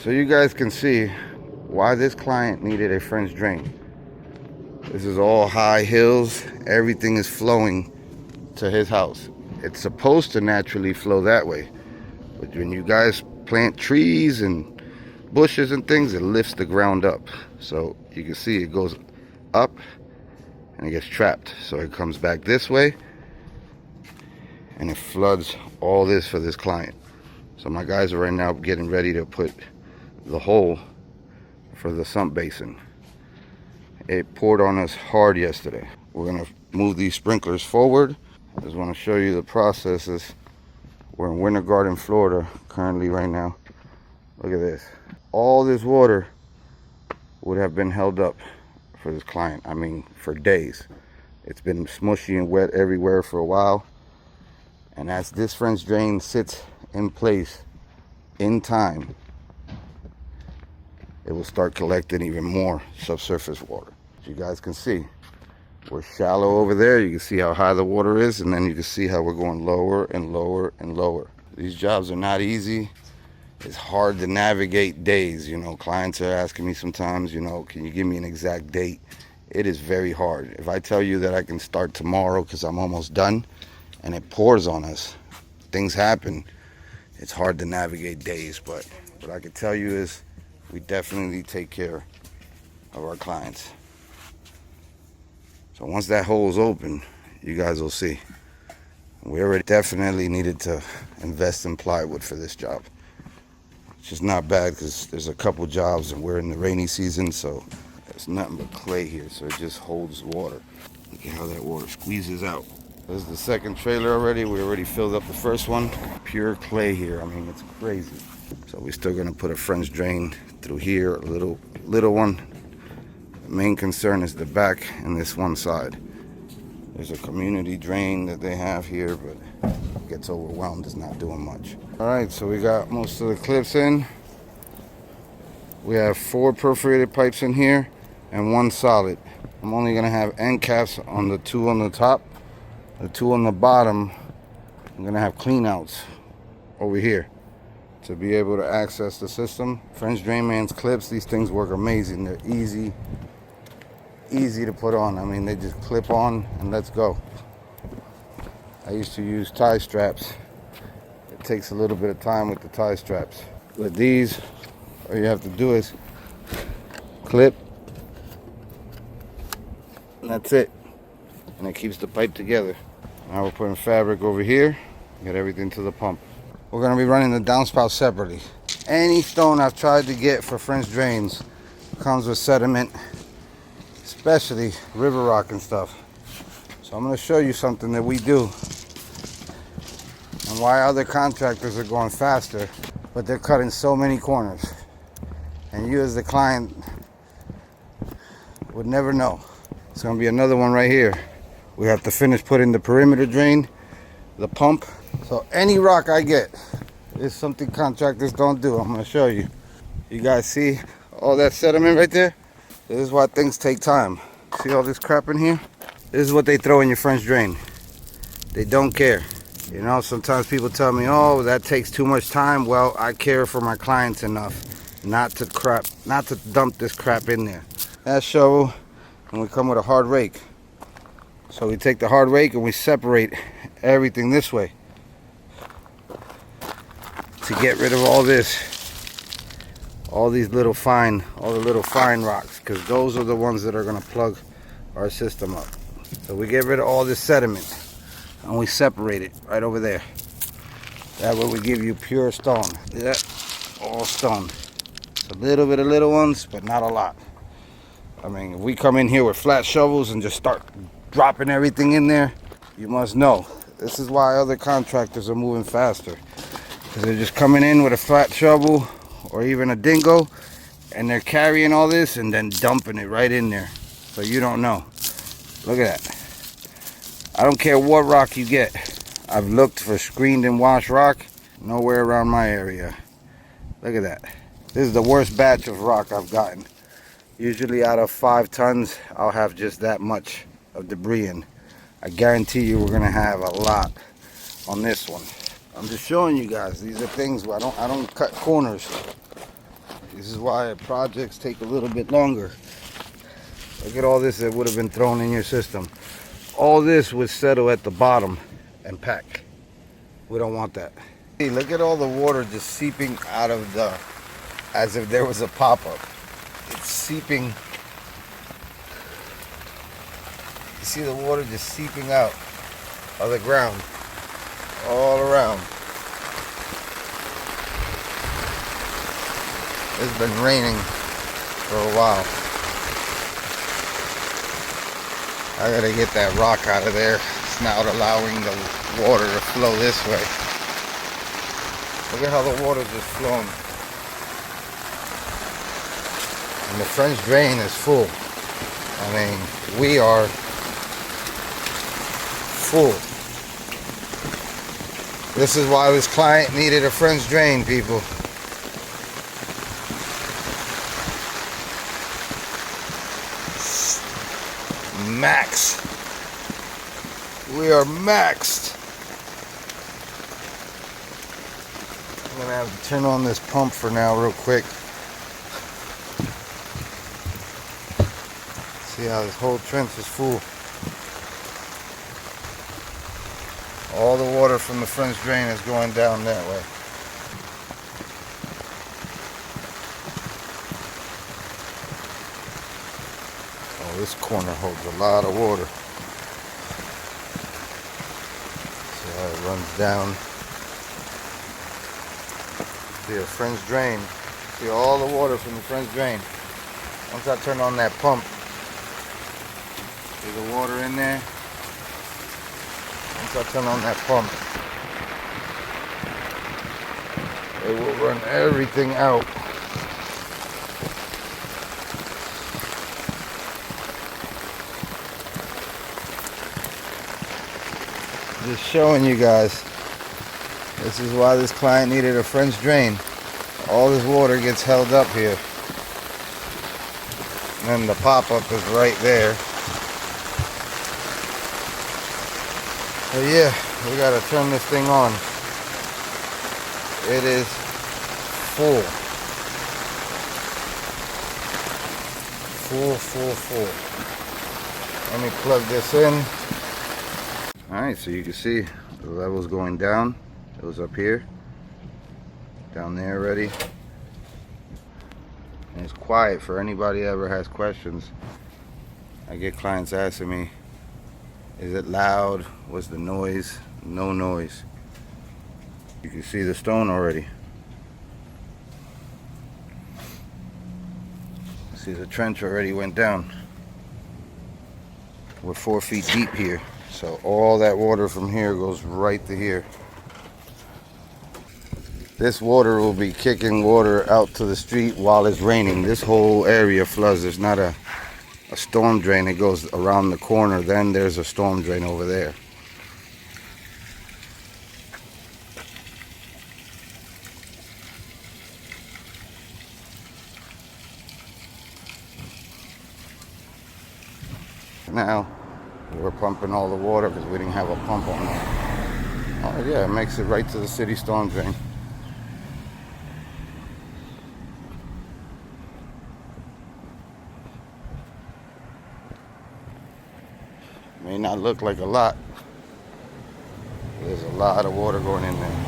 So you guys can see why this client needed a French drain. This is all high hills. Everything is flowing to his house. It's supposed to naturally flow that way. But when you guys plant trees and bushes and things, it lifts the ground up. So you can see it goes up and it gets trapped. So it comes back this way and it floods all this for this client. So my guys are right now getting ready to put the hole for the sump basin. It poured on us hard yesterday. We're gonna move these sprinklers forward. I just want to show you the processes. We're in Winter Garden, Florida currently right now. Look at this. All this water would have been held up for this client. I mean, for days. It's been smushy and wet everywhere for a while. And as this French drain sits in place in time, it will start collecting even more subsurface water. As you guys can see, we're shallow over there. You can see how high the water is, and then you can see how we're going lower and lower and lower. These jobs are not easy. It's hard to navigate days. You know, clients are asking me sometimes, you know, can you give me an exact date? It is very hard. If I tell you that I can start tomorrow because I'm almost done and it pours on us, things happen. It's hard to navigate days, but what I can tell you is we definitely take care of our clients. So once that hole is open, you guys will see. We already definitely needed to invest in plywood for this job. It's just not bad because there's a couple jobs and we're in the rainy season, so there's nothing but clay here, so it just holds water. Look at how that water squeezes out. This is the second trailer already. We already filled up the first one. Pure clay here. I mean, it's crazy. So we're still gonna put a French drain through here, a little one. The main concern is the back and this one side. There's a community drain that they have here, but it gets overwhelmed. It's not doing much. All right, so we got most of the clips in. We have 4 perforated pipes in here and 1 solid. I'm only gonna have end caps on the 2 on the top. The 2 on the bottom, I'm gonna have clean outs over here to be able to access the system. French drain man's clips, these things work amazing. They're easy to put on. I mean, they just clip on and let's go. I used to use tie straps. It takes a little bit of time with the tie straps. With these, all you have to do is clip, and that's it. And it keeps the pipe together. Now we're putting fabric over here, get everything to the pump. We're gonna be running the downspout separately. Any stone I've tried to get for French drains comes with sediment, especially river rock and stuff. So I'm gonna show you something that we do and why other contractors are going faster, but they're cutting so many corners. And you as the client would never know. It's gonna be another one right here. We have to finish putting the perimeter drain, the pump. So any rock I get is something contractors don't do. I'm gonna show you. You guys see all that sediment right there? This is why things take time. See all this crap in here? This is what they throw in your French drain. They don't care. You know, sometimes people tell me, oh, that takes too much time. Well, I care for my clients enough not to dump this crap in there. That shovel, and we come with a hard rake. So we take the hard rake and we separate everything this way to get rid of all this, all the little fine rocks, because those are the ones that are going to plug our system up. So we get rid of all this sediment and we separate it right over there. That way we give you pure stone. Yeah, all stone. It's a little bit of little ones, but not a lot. I mean, if we come in here with flat shovels and just start dropping everything in there, you must know. This is why other contractors are moving faster. Because they're just coming in with a flat shovel or even a dingo, and they're carrying all this and then dumping it right in there. So you don't know. Look at that. I don't care what rock you get. I've looked for screened and washed rock. Nowhere around my area. Look at that. This is the worst batch of rock I've gotten. Usually out of 5 tons, I'll have just that much of debris in. I guarantee you we're gonna have a lot on this one. I'm just showing you guys, these are things where I don't cut corners. This is why projects take a little bit longer. Look at all this that would have been thrown in your system. All this would settle at the bottom and pack. We don't want that. Hey, look at all the water just seeping out of the, as if there was a pop-up. It's seeping. You see the water just seeping out of the ground all around. It's been raining for a while. I gotta get that rock out of there. It's not allowing the water to flow this way. Look at how the water just flowing. And the French drain is full. I mean, we are full. This is why this client needed a French drain, people. Max. We are maxed. I'm gonna have to turn on this pump for now real quick. See how this whole trench is full. All the water from the French drain is going down that way. Oh, this corner holds a lot of water. See how it runs down. See a French drain. See all the water from the French drain. Once I turn on that pump, see the water in there? Once I turn on that pump, it will run everything out. Just showing you guys, this is why this client needed a French drain. All this water gets held up here. And then the pop-up is right there. So yeah, we gotta turn this thing on. It is full. Full. Let me plug this in. Alright, so you can see the level's going down. It was up here. Down there already. And it's quiet for anybody that ever has questions. I get clients asking me, is it loud? What's the noise? No noise. You can see the stone already. See, the trench already went down. We're 4 feet deep here. So all that water from here goes right to here. This water will be kicking water out to the street while it's raining. This whole area floods. There's not a storm drain. It goes around the corner. Then there's a storm drain over there. Now we're pumping all the water because we didn't have a pump on it. Oh yeah, it makes it right to the city storm drain. May not look like a lot. There's a lot of water going in there.